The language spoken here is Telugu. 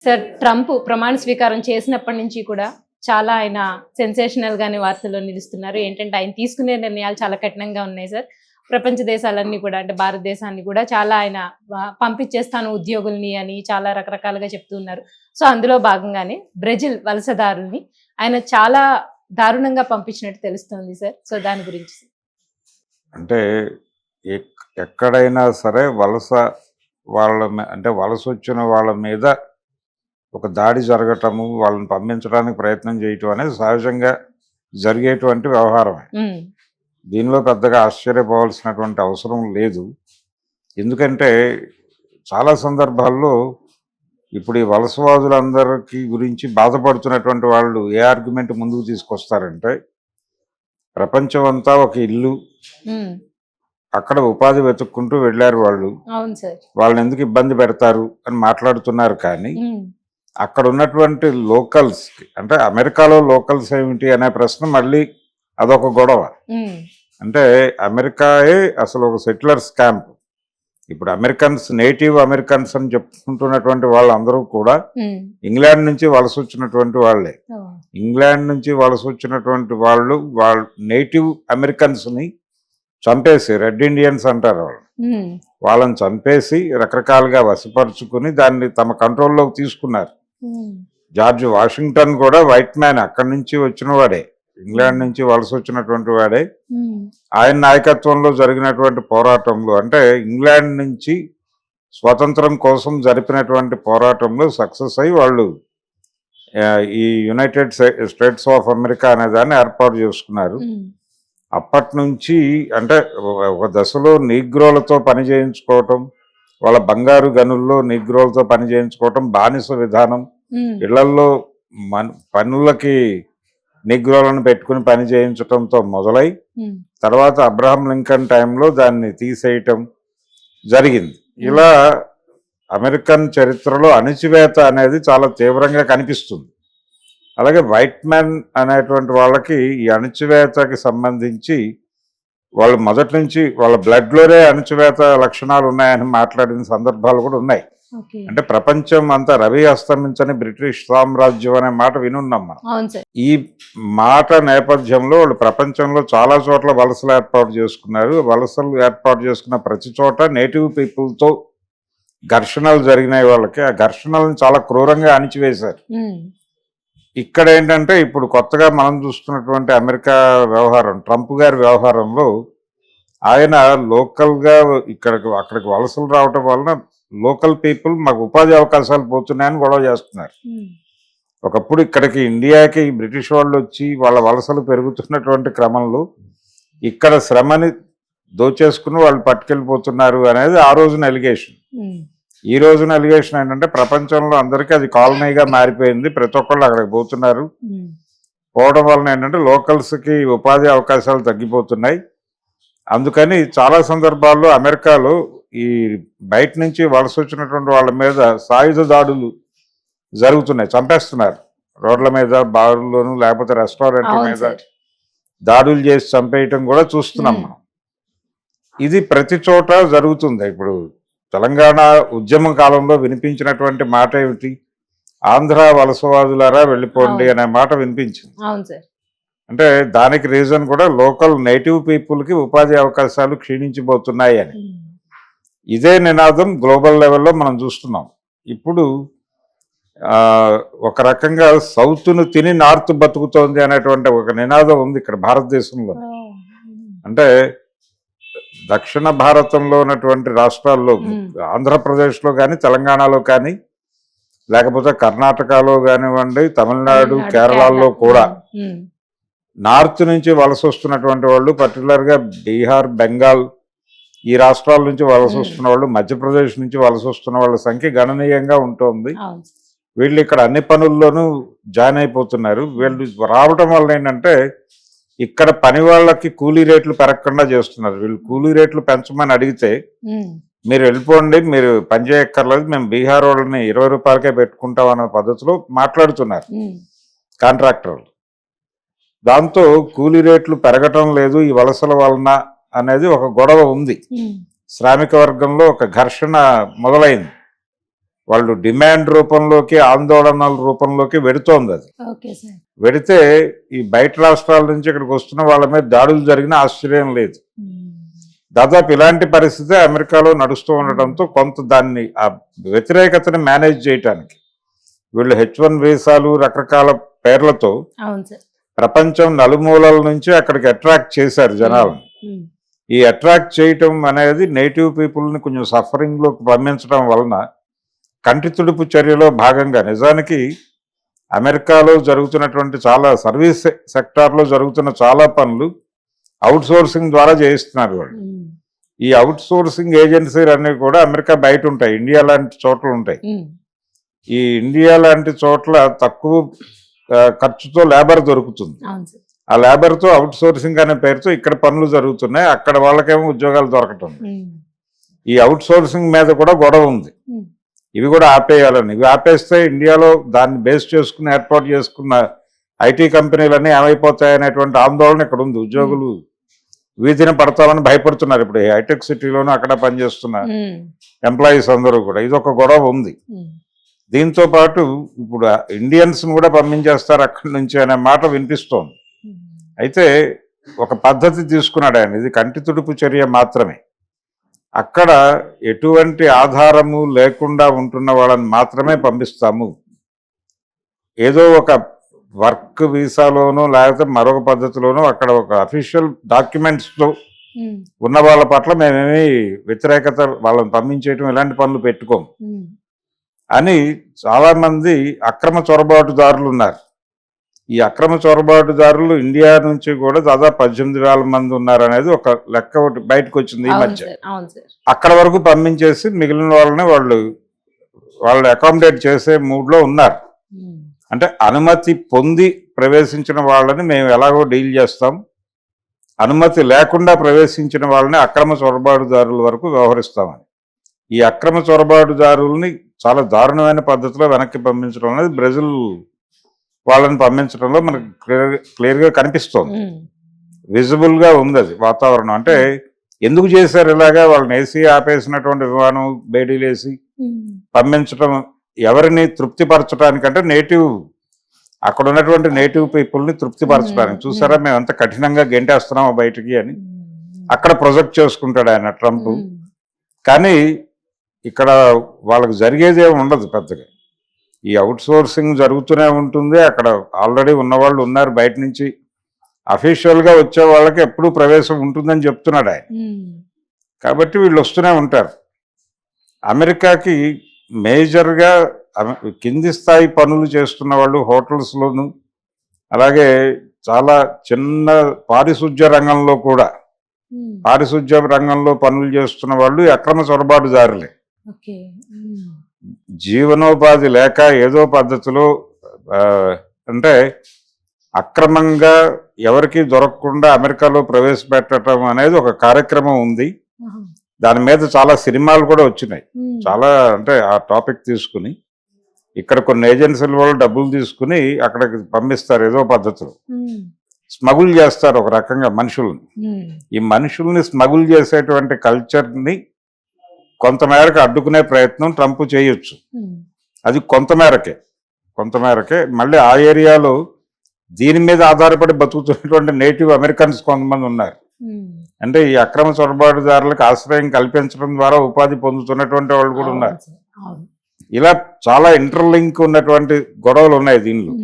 సార్ ట్రంప్ ప్రమాణ స్వీకారం చేసినప్పటి నుంచి కూడా చాలా ఆయన సెన్సేషనల్ గానే వార్తల్లో నిలుస్తున్నారు. ఏంటంటే ఆయన తీసుకునే నిర్ణయాలు చాలా కఠినంగా ఉన్నాయి సార్. ప్రపంచ దేశాలన్నీ కూడా అంటే భారతదేశాన్ని కూడా చాలా ఆయన పంపించేస్తాను ఉద్యోగుల్ని అని చాలా రకరకాలుగా చెప్తూ ఉన్నారు. సో అందులో భాగంగానే బ్రెజిల్ వలసదారుల్ని ఆయన చాలా దారుణంగా పంపించినట్టు తెలుస్తోంది సార్. సో దాని గురించి అంటే ఎక్కడైనా సరే వలస అంటే వలస వచ్చిన వాళ్ళ మీద ఒక దాడి జరగటము, వాళ్ళని పంపించడానికి ప్రయత్నం చేయటం అనేది సహజంగా జరిగేటువంటి వ్యవహారమే. దీనిలో పెద్దగా ఆశ్చర్యపోవాల్సినటువంటి అవసరం లేదు. ఎందుకంటే చాలా సందర్భాల్లో ఇప్పుడు ఈ వలసవాదులందరికీ గురించి బాధపడుతున్నటువంటి వాళ్ళు ఏ ఆర్గ్యుమెంట్ ముందుకు తీసుకొస్తారంటే, ప్రపంచం అంతా ఒక ఇల్లు, అక్కడ ఉపాధి వెతుక్కుంటూ వెళ్ళారు వాళ్ళు, వాళ్ళని ఎందుకు ఇబ్బంది పెడతారు అని మాట్లాడుతున్నారు. కానీ అక్కడ ఉన్నటువంటి లోకల్స్ అంటే అమెరికాలో లోకల్స్ ఏమిటి అనే ప్రశ్న మళ్ళీ అదొక గొడవ. అంటే అమెరికాయే అసలు ఒక సెటిలర్స్ క్యాంప్. ఇప్పుడు అమెరికన్స్, నేటివ్ అమెరికన్స్ అని చెప్పుకుంటున్నటువంటి వాళ్ళందరూ కూడా ఇంగ్లాండ్ నుంచి వలస వచ్చినటువంటి వాళ్ళే. ఇంగ్లాండ్ నుంచి వలస వచ్చినటువంటి వాళ్ళు నేటివ్ అమెరికన్స్ ని చంపేసి, రెడ్ ఇండియన్స్ అంటారు వాళ్ళని చంపేసి రకరకాలుగా వశపరుచుకుని దాన్ని తమ కంట్రోల్లోకి తీసుకున్నారు. జార్జ్ వాషింగ్టన్ కూడా వైట్ మ్యాన్, అక్కడి నుంచి వచ్చిన వాడే, ఇంగ్లాండ్ నుంచి వలస వచ్చినటువంటి వాడే. ఆయన నాయకత్వంలో జరిగినటువంటి పోరాటంలో, అంటే ఇంగ్లాండ్ నుంచి స్వతంత్రం కోసం జరిపినటువంటి పోరాటంలో సక్సెస్ అయ్యి వాళ్ళు ఈ యునైటెడ్ స్టేట్స్ ఆఫ్ అమెరికా అనే దాన్ని ఏర్పాటు చేసుకున్నారు. అప్పటి నుంచి అంటే ఒక దశలో నీగ్రోలతో పని చేయించుకోవటం, వాళ్ళ బంగారు గనుల్లో నీగ్రోలతో పని చేయించుకోవటం, బానిస విధానం, ఇళ్లల్లో పనులకి నీగ్రోలను పెట్టుకుని పని చేయించటంతో మొదలై తర్వాత అబ్రహాం లింకన్ టైంలో దాన్ని తీసేయటం జరిగింది. ఇలా అమెరికన్ చరిత్రలో అణిచివేత అనేది చాలా తీవ్రంగా కనిపిస్తుంది. అలాగే వైట్ మ్యాన్ అనేటువంటి వాళ్ళకి ఈ అణిచివేతకి సంబంధించి వాళ్ళు మొదటి నుంచి వాళ్ళ బ్లడ్లోనే అణిచివేత లక్షణాలు ఉన్నాయని మాట్లాడిన సందర్భాలు కూడా ఉన్నాయి. అంటే ప్రపంచం అంతా రవి అస్తమించని బ్రిటిష్ సామ్రాజ్యం అనే మాట వినున్నాం మనం. ఈ మాట నేపథ్యంలో వాళ్ళు ప్రపంచంలో చాలా చోట్ల వలసలు ఏర్పాటు చేసుకున్నారు. వలసలు ఏర్పాటు చేసుకున్న ప్రతి చోట నేటివ్ పీపుల్తో ఘర్షణలు జరిగినాయి. వాళ్ళకి ఆ ఘర్షణలను చాలా క్రూరంగా అణిచివేశారు. ఇక్కడ ఏంటంటే ఇప్పుడు కొత్తగా మనం చూస్తున్నటువంటి అమెరికా వ్యవహారం, ట్రంప్ గారి వ్యవహారంలో ఆయన లోకల్గా అక్కడికి వలసలు రావటం వలన లోకల్ పీపుల్ మాకు ఉపాధి అవకాశాలు పోతున్నాయని గొడవ చేస్తున్నారు. ఒకప్పుడు ఇక్కడికి ఇండియాకి బ్రిటిష్ వాళ్ళు వచ్చి వాళ్ళ వలసలు పెరుగుతున్నటువంటి క్రమంలో ఇక్కడ శ్రమని దోచేసుకుని వాళ్ళు పట్టుకెళ్ళిపోతున్నారు అనేది ఆ రోజున ఎలిగేషన్. ఈ రోజున ఎలిగేషన్ ఏంటంటే ప్రపంచంలో అందరికీ అది కాలనీగా మారిపోయింది, ప్రతి ఒక్కళ్ళు అక్కడికి పోతున్నారు. పోవడం వలన ఏంటంటే లోకల్స్కి ఉపాధి అవకాశాలు తగ్గిపోతున్నాయి. అందుకని చాలా సందర్భాల్లో అమెరికాలో ఈ బయట నుంచి వలస వచ్చినటువంటి వాళ్ళ మీద సాయుధ దాడులు జరుగుతున్నాయి, చంపేస్తున్నారు. రోడ్ల మీద, బారుల్లోనూ లేకపోతే రెస్టారెంట్ల మీద దాడులు చేసి చంపేయటం కూడా చూస్తున్నాం మనం. ఇది ప్రతి చోట జరుగుతుంది. ఇప్పుడు తెలంగాణ ఉద్యమ కాలంలో వినిపించినటువంటి మాట ఏమిటి? ఆంధ్ర వలసవాదులారా వెళ్ళిపోండి అనే మాట వినిపించింది. అంటే దానికి రీజన్ కూడా లోకల్ నేటివ్ పీపుల్కి ఉపాధి అవకాశాలు క్షీణించిపోతున్నాయి అని. ఇదే నినాదం గ్లోబల్ లెవెల్లో మనం చూస్తున్నాం. ఇప్పుడు ఒక రకంగా సౌత్ను తిని నార్త్ బతుకుతోంది అనేటువంటి ఒక నినాదం ఉంది ఇక్కడ భారతదేశంలో. అంటే దక్షిణ భారతంలో ఉన్నటువంటి రాష్ట్రాల్లో, ఆంధ్రప్రదేశ్లో కానీ, తెలంగాణలో కానీ, లేకపోతే కర్ణాటకలో కానివ్వండి, తమిళనాడు, కేరళలో కూడా నార్త్ నుంచి వలస వస్తున్నటువంటి వాళ్ళు, పర్టికులర్గా బీహార్, బెంగాల్ ఈ రాష్ట్రాల నుంచి వలస వస్తున్న వాళ్ళు, మధ్యప్రదేశ్ నుంచి వలస వస్తున్న వాళ్ళ సంఖ్య గణనీయంగా ఉంటుంది. వీళ్ళు ఇక్కడ అన్ని పనుల్లోనూ జాయిన్ అయిపోతున్నారు. వీళ్ళు రావడం వల్ల ఏంటంటే ఇక్కడ పని వాళ్ళకి కూలీ రేట్లు పెరగకుండా చేస్తున్నారు. వీళ్ళు కూలీ రేట్లు పెంచమని అడిగితే మీరు వెళ్ళిపోండి, మీరు పని చేయక్కర్లేదు, మేము బీహార్ వాళ్ళని 20 రూపాయలకే పెట్టుకుంటాం అనే పద్ధతిలో మాట్లాడుతున్నారు కాంట్రాక్టర్లు. దాంతో కూలీ రేట్లు పెరగటం లేదు ఈ వలసల వలన అనేది ఒక గొడవ ఉంది. శ్రామిక వర్గంలో ఒక ఘర్షణ మొదలైంది. వాళ్ళు డిమాండ్ రూపంలోకి ఆందోళనల రూపంలోకి వెడుతోంది. అది ఓకే సార్. వెడితే ఈ బయట రాష్ట్రాల నుంచి ఇక్కడికి వస్తున్న వాళ్ళ మీద దాడులు జరిగిన ఆశ్చర్యం లేదు. దాదాపు ఇలాంటి పరిస్థితి అమెరికాలో నడుస్తూ ఉండటంతో కొంత దాన్ని ఆ వ్యతిరేకతను మేనేజ్ చేయటానికి వీళ్ళు H1 వీసాలు రకరకాల పేర్లతో అవును సార్. ప్రపంచం నలుమూలల నుంచి అక్కడికి అట్రాక్ట్ చేశారు జనాలను. ఈ అట్రాక్ట్ చేయటం అనేది నేటివ్ పీపుల్ని కొంచెం సఫరింగ్లోకి పంపించడం వలన కంటి తుడుపు చర్యలో భాగంగా నిజానికి అమెరికాలో జరుగుతున్నటువంటి చాలా సర్వీస్ సెక్టార్లో జరుగుతున్న చాలా పనులు అవుట్ సోర్సింగ్ ద్వారా చేయిస్తున్నారు వాళ్ళు. ఈ అవుట్ సోర్సింగ్ ఏజెన్సీలు అన్నీ కూడా అమెరికా బయట ఉంటాయి, ఇండియా లాంటి చోట్ల ఉంటాయి. ఈ ఇండియా లాంటి చోట్ల తక్కువ ఖర్చుతో లేబర్ దొరుకుతుంది. ఆ లేబర్తో అవుట్ సోర్సింగ్ అనే పేరుతో ఇక్కడ పనులు జరుగుతున్నాయి, అక్కడ వాళ్ళకేమో ఉద్యోగాలు దొరకటం. ఈ అవుట్ సోర్సింగ్ మీద కూడా గొడవ ఉంది. ఇవి కూడా ఆపేయాలని, ఇవి ఆపేస్తే ఇండియాలో దాన్ని బేస్ చేసుకుని ఏర్పాటు చేసుకున్న ఐటీ కంపెనీలన్నీ ఏమైపోతాయనేటువంటి ఆందోళన ఇక్కడ ఉంది. ఉద్యోగులు వీధిన పడతామని భయపడుతున్నారు. ఇప్పుడు హైటెక్ సిటీలోనూ అక్కడ పనిచేస్తున్న ఎంప్లాయీస్ అందరూ కూడా ఇది ఒక గొడవ ఉంది. దీంతో పాటు ఇప్పుడు ఇండియన్స్ కూడా పంపించేస్తారు అక్కడి నుంచి అనే మాట వినిపిస్తోంది. అయితే ఒక పద్ధతి తీసుకున్నాడు ఆయన, ఇది కంటి తుడుపు చర్య మాత్రమే. అక్కడ ఎటువంటి ఆధారము లేకుండా ఉంటున్న వాళ్ళని మాత్రమే పంపిస్తాము. ఏదో ఒక వర్క్ వీసాలోనో లేకపోతే మరొక పద్ధతిలోనో అక్కడ ఒక అఫీషియల్ డాక్యుమెంట్స్తో ఉన్న వాళ్ళ పట్ల మేమేమి వ్యతిరేకత వాళ్ళని పంపించేయటం ఇలాంటి పనులు పెట్టుకోము అని చాలామంది అక్రమ చొరబాటుదారులు ఉన్నారు. ఈ అక్రమ చొరబాటుదారులు ఇండియా నుంచి కూడా దాదాపు 18,000 మంది ఉన్నారనేది ఒక లెక్క ఒకటి బయటకు వచ్చింది ఈ మధ్య. అక్కడ వరకు పంపించేసి మిగిలిన వాళ్ళని వాళ్ళు అకామిడేట్ చేసే మూడ్లో ఉన్నారు. అంటే అనుమతి పొంది ప్రవేశించిన వాళ్ళని మేము ఎలాగో డీల్ చేస్తాం, అనుమతి లేకుండా ప్రవేశించిన వాళ్ళని అక్రమ చొరబాటుదారుల వరకు వ్యవహరిస్తామని. ఈ అక్రమ చొరబాటుదారుల్ని చాలా దారుణమైన పద్ధతిలో వెనక్కి పంపించడం అనేది బ్రెజిల్ వాళ్ళని పంపించడంలో మనకు క్లియర్గా కనిపిస్తోంది, విజిబుల్గా ఉంది అది వాతావరణం. అంటే ఎందుకు చేశారు ఇలాగా? వాళ్ళని ఏసీ ఆపేసినటువంటి విమానం బేడీలేసి పంపించడం ఎవరిని తృప్తిపరచడానికంటే అక్కడ ఉన్నటువంటి నేటివ్ పీపుల్ని తృప్తిపరచడానికి. చూసారా మేము ఎంత కఠినంగా గెంటేస్తున్నామో బయటికి అని అక్కడ ప్రొజెక్ట్ చేసుకుంటాడు ఆయన ట్రంప్. కానీ ఇక్కడ వాళ్ళకి జరిగేదే ఉండదు పెద్దగా. ఈ అవుట్ సోర్సింగ్ జరుగుతూనే ఉంటుంది. అక్కడ ఆల్రెడీ ఉన్నవాళ్ళు ఉన్నారు, బయట నుంచి అఫీషియల్గా వచ్చే వాళ్ళకి ఎప్పుడూ ప్రవేశం ఉంటుందని చెప్తున్నాడు ఆయన. కాబట్టి వీళ్ళు వస్తూనే ఉంటారు. అమెరికాకి మేజర్గా కింది స్థాయి పనులు చేస్తున్న వాళ్ళు హోటల్స్లోను, అలాగే చాలా చిన్న పారిశుధ్య రంగంలో కూడా పనులు చేస్తున్న వాళ్ళు అక్రమ చొరబాటుదారులే. జీవనోపాధి లేక ఏదో పద్ధతిలో అంటే అక్రమంగా ఎవరికి దొరకకుండా అమెరికాలో ప్రవేశపెట్టడం అనేది ఒక కార్యక్రమం ఉంది. దాని మీద చాలా సినిమాలు కూడా వచ్చినాయి. చాలా అంటే ఆ టాపిక్ తీసుకుని ఇక్కడ కొన్ని ఏజెన్సీల వాళ్ళు డబ్బులు తీసుకుని అక్కడికి పంపిస్తారు, ఏదో పద్ధతిలో స్మగుల్ చేస్తారు ఒక రకంగా మనుషుల్ని. ఈ మనుషుల్ని స్మగుల్ చేసేటువంటి కల్చర్ని కొంతమేరకు అడ్డుకునే ప్రయత్నం ట్రంప్ చేయొచ్చు. అది కొంతమేరకే మళ్ళీ ఆ ఏరియాలో దీని మీద ఆధారపడి బతుకుతున్నటువంటి నేటివ్ అమెరికన్స్ కొంతమంది ఉన్నారు. అంటే ఈ అక్రమ చొరబాటుదారులకు ఆశ్రయం కల్పించడం ద్వారా ఉపాధి పొందుతున్నటువంటి వాళ్ళు కూడా ఉన్నారు. ఇలా చాలా ఇంటర్లింక్ ఉన్నటువంటి గొడవలు ఉన్నాయి దీనిలో.